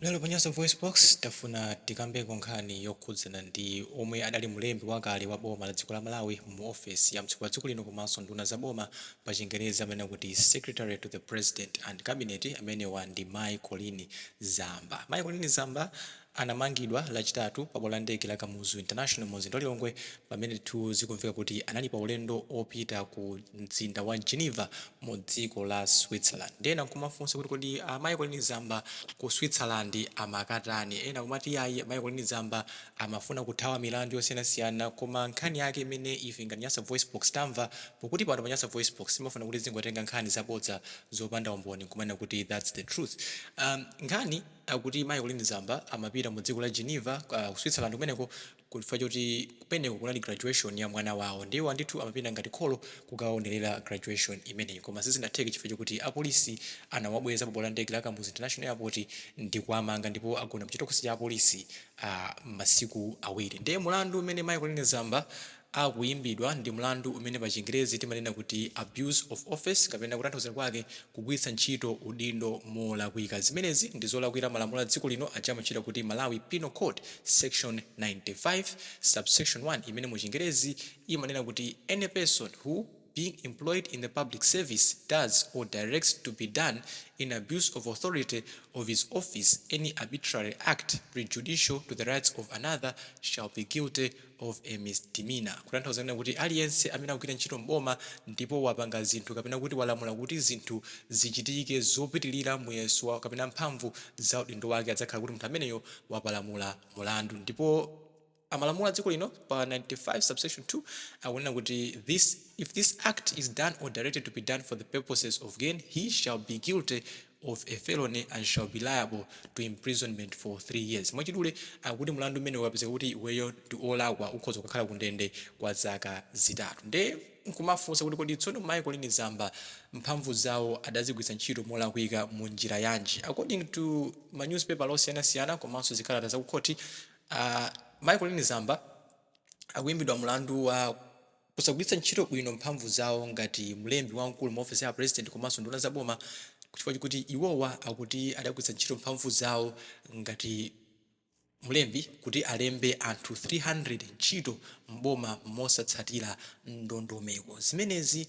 Lero pa Nyasa VoiceBox tafuna tikambe nkhani yokhudzana ndi omwe adali mlembi wakale wa boma la dziko la Malawi mu office ya mtsogoleri wa dziko lino komanso nduna za boma pa Chingerezi amene kuti Secretary to the President and Cabinet amenewa ndi Mayi Colleen Zamba. Mayi Colleen Zamba anamangidwa lachitatu pa bwalo la ndege la Kamuzu International mu mzinda wa Lilongwe pamene zikumveka kuti anali pa ulendo opita ku mzinda wa Geneva mu dziko la Switzerland. Ndena nkumafunsa kuti kodi Mayi Colleen Zamba ku Switzerland amakatani. Ena kumati ayi Mayi Colleen Zamba amafuna kuthawa milandu yosiyanasiyana, koma nkhani yake imene ife ngati Nyasa VoiceBox tamva pokuti pano pa Nyasa VoiceBox imafuna kuti zingotenga nkhani zabodza zopanda umboni kumene kuti that's the truth. Nkhani akuti Mayi Colleen Zamba amapita mu dziko la Geneva ku Switzerland kumeneko kufa choti kumeneko kunali graduation ya mwana wawo, ndiwo andithu amapita ngati kholo kukaonerera graduation imeneyi, koma sizinatheke chifukwa chokuti apolisi anawabweza pa bwalo la ndege la Kamuzu International Airport ndi kuamanga ndipo agona mchitokosi cha apolisi masiku awiri. Ndiye mulandu umene Mayi Colleen Zamba akuimbidwa ndi mlandu umene pa Chingerezi timanena kuti abuse of office kapena kutanthauza kwake kugwiritsa ntchito udindo molakwika. Zimenezi ndi zolakwira malamulo a dziko lino amachita kuti Malawi Penal Code section 95 subsection 1 imene mu Chingerezi imanena kuti any person who being employed in the public service does or directs to be done in abuse of authority of his office any arbitrary act prejudicial to the rights of another shall be guilty of a misdemeanor. Kutanthauza kuti aliyense amene akugwira ntchito mboma ndipo wapanga zinthu kapena kuti walamula kuti zinthu zichitike zopitilira muyeso kapena mphamvu za udindo wake adzakhala kuti munthu ameneyo wapalamula mulandu. Ndipo amalamulo a dziko lino pa 95 subsection 2 akunena kuti if this act is done or directed to be done for the purposes of gain, he shall be guilty of a felony and shall be liable to imprisonment for 3 years. Mwachidule akuti mulandu umene ukapezeka kuti iweyo ndi olakwa ukhoza kukhala ku ndende kwa zaka zitatu. Nde nkumafunsa kuti kodi tsono Mayi Colleen Zamba mphamvu zawo adazigwiritsa ntchito molakwika mu njira yanji. According to ma newspaper osiyanasiyana komanso zikalata za ku khoti, Mayi Colleen Zamba akuimbidwa mulandu wa kusagwiritsa ntchito bwino mphamvu zawo ngati mlembi wamkulu mu office ya president komanso nduna za boma, chifukwa kuti iwowa akuti adagwiritsa ntchito mphamvu zawo ngati mlembi kuti alembe anthu 300 ntchito mboma mosatsatira ndondomeko. Zimenezi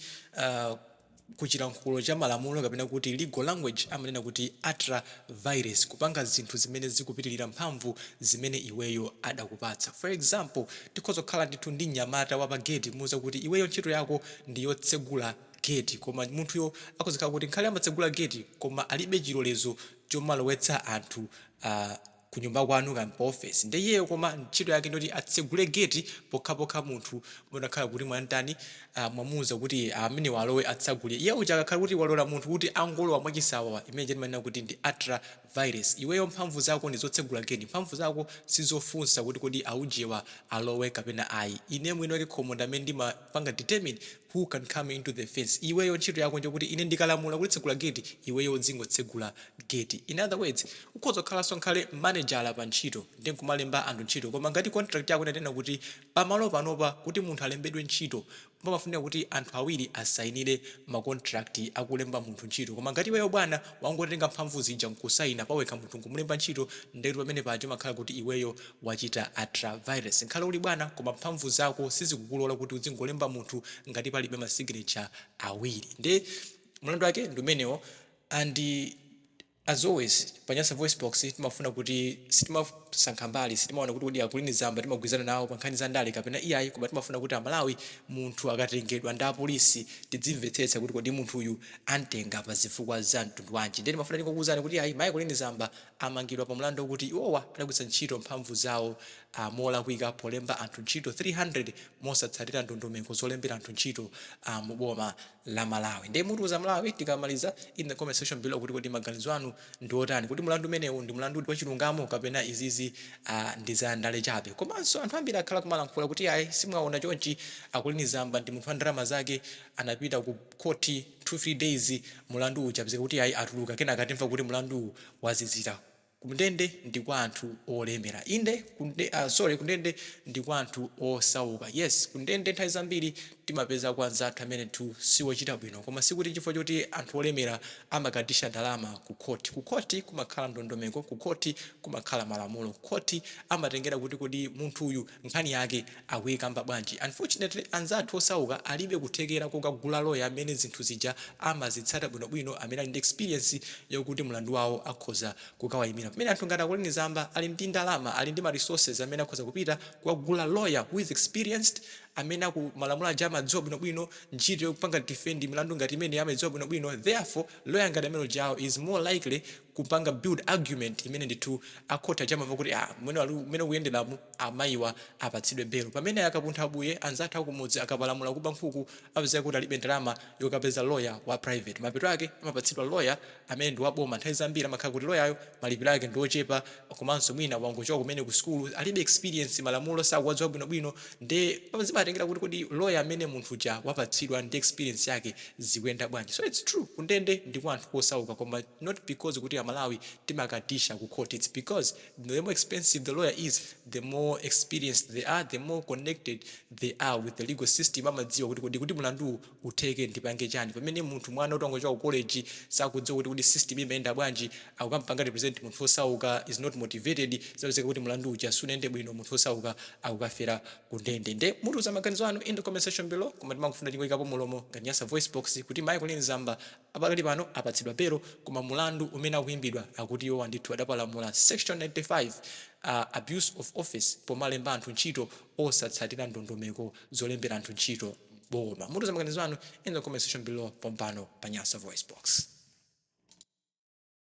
kuchilankhulo cha malamulo kapena kuti legal language amanena kuti atra virus, kupanga zinthu zimene zikupitilira mphamvu zimene iweyo adakupatsa. For example, tikhoza kukhala ndithu ndi mnyamata wa pa gate muza kuti iweyo ntchito yako ndi yotsegula gate, koma munthuyo akozekhala kuti nkhale amatsegula gate koma alibe chilolezo chomalowetsa anthu ku nyumba kwanu pa office. Ndi iyeyo koma ntchito yake ndoti atsegule gate pokhapokha munthu monakhala kuti mwantani mwamuza kuti amene walowe atsagule. Iye uja akakhala kuti walola munthu kuti angolowa mwachisawawa, imene timanena kuti ndi atra virus. Iweyo mphamvu zako ndi zotsegula gate, mphamvu zako sizofunsa kuti kodi aujewa alowe kapena ayi. Ine mwini wake khomo ndamene ndimapanga determine who can come into the fence. Iweyo ntchito yako nje kuti ine ndikalamula kuti tsegula gate, iweyo zingotsegula gate. In other words, ukhoza kukhalanso nkhale manager pa ntchito ndi kumalemba anthu ntchito, koma ngati contract yako inanena kuti pamalo panopa kuti munthu alembedwe ntchito pamafunika kuti anthu awiri asayinire ma contract akulemba munthu ntchito, koma ngati iweyo bwana wangotenga mphamvu zija nkusayina pawekha munthu kumulemba ntchito, ndikuti pamene paja makhala kuti iweyo wachita atra virus. Nkhale uli bwana koma mphamvu zako sizikukulola kuti uzingolemba munthu ngati palibe ma signature awiri. Ndi mulandu wake ndi umenewo. And as always pa Nyasa VoiceBox timafuna kuti sitimasankha mbali, sitimaona kuti kodi Colleen Zamba timagwizana nawo pa nkhani za ndale kapena iyayi, koma timafuna kuti Malawi munthu akatengedwa ndi apolisi tidzimvetsetsa kuti kodi munthu uyu antenga pa zifukwa za mtundu wanji. Ndi timafuna tikukuwuzani kuti ayi Mayi Colleen Zamba amangidwa pa mlandu kuti iwowa adagwiritsa ntchito mphamvu zawo molakwika polemba anthu ntchito 300 mosatsatira ndondomeko zolembera anthu ntchito mu boma la Malawi. Ndi mutu za Malawi tikamaliza in the comment section below kuti kodi maganizo anu ndi otani, kuti mlandu umenewu ndi mlandu wa chilungamo kapena izizi ndi za ndale chabe. Komanso anthu ambiri akhala kumalankhula kuti ayi simwaona chonchi Colleen Zamba ndi munthu wa ndalama zake anapita ku khoti 2-3 days mulandu uja apezeka kuti ayi atuluka, kenaka timva kuti mulandu wazizira kundende ndi kwa anthu olemera kundende ndi kwa anthu osauka. Yes, kundende nthawi zambiri timapeza kwa anzathu amene siwochita bwino, koma sikuti chifukwa choti anthu olemera amakatisha ndalama ku khoti kumakhala ndondomeko, ku khoti kumakhala malamulo, khoti amatengera kuti munthu uyu nkhani yake akuyikamba bwanji. Unfortunately anzathu osauka alibe kuthekera kokagula lawyer amene zinthu zija amazitsata bwinobwino, amene ali ndi experience yokuti mlandu wawo akhoza kukawayimira. Pamene anthu ngati Colleen Zamba ali ndi ndalama, ali ndi ma resources amene akhoza kupita kukagula lawyer who is experienced, amene malamulo aja amadziwa bwinobwino, ntchito yopanga defend milandu ngati imene amadziwa bwinobwino. Therefore lawyer ngati amene jawo is more likely kupanga build argument imene ndithu akhoti ajamva kuti umene ukuyenderamu amayiwa apatsidwe belo. Pamene akapuntha abuye anzathu akumudzi akapalamula kuba nkhuku apeza kuti alibe ndalama yokapeza lawyer wa private, mapeto ake amapatsidwa lawyer amene ndi waboma. Nthawi zambiri amakhala kuti lawyer malipiro ake ndi ochepa, komanso mwina wangochoka kumene ku school alibe experience, malamulo sakuwadziwa bwinobwino, ndi zimatengera kuti lawyer amene munthu uja wapatsidwa ndi experience yake zikuyenda bwanji. So it's true kundende ndi kwa anthu osauka, koma not because kuti Malawi timakatisha ku court. It's because the more expensive the lawyer is, the more experienced they are, the more connected they are with the legal system. Amadziwa kuti mlandu utheke ndipange chani. Pamene munthu mwana utangochoka ku college sakudziwa kuti system imayenda bwanji, akukampanga represent munthu osauka, is not motivated, zawezeka kuti mlandu uja sunende bwino, munthu osauka akukafera kundende. Nde mutu za maganizo anu in the comment section below, koma timangofuna tingoyikapo mulomo ngati Nyasa VoiceBox kuti Mayi Colleen Zamba apakali pano apatsidwa belo, koma mulandu umene akuimbidwa akuti iwo ndithu adapalamula section 95 abuse of office pomalemba anthu ntchito osatsatira ndondomeko zolembera anthu ntchito boma. Mutu za maganizo anu in the comment section below pompano pa Nyasa VoiceBox.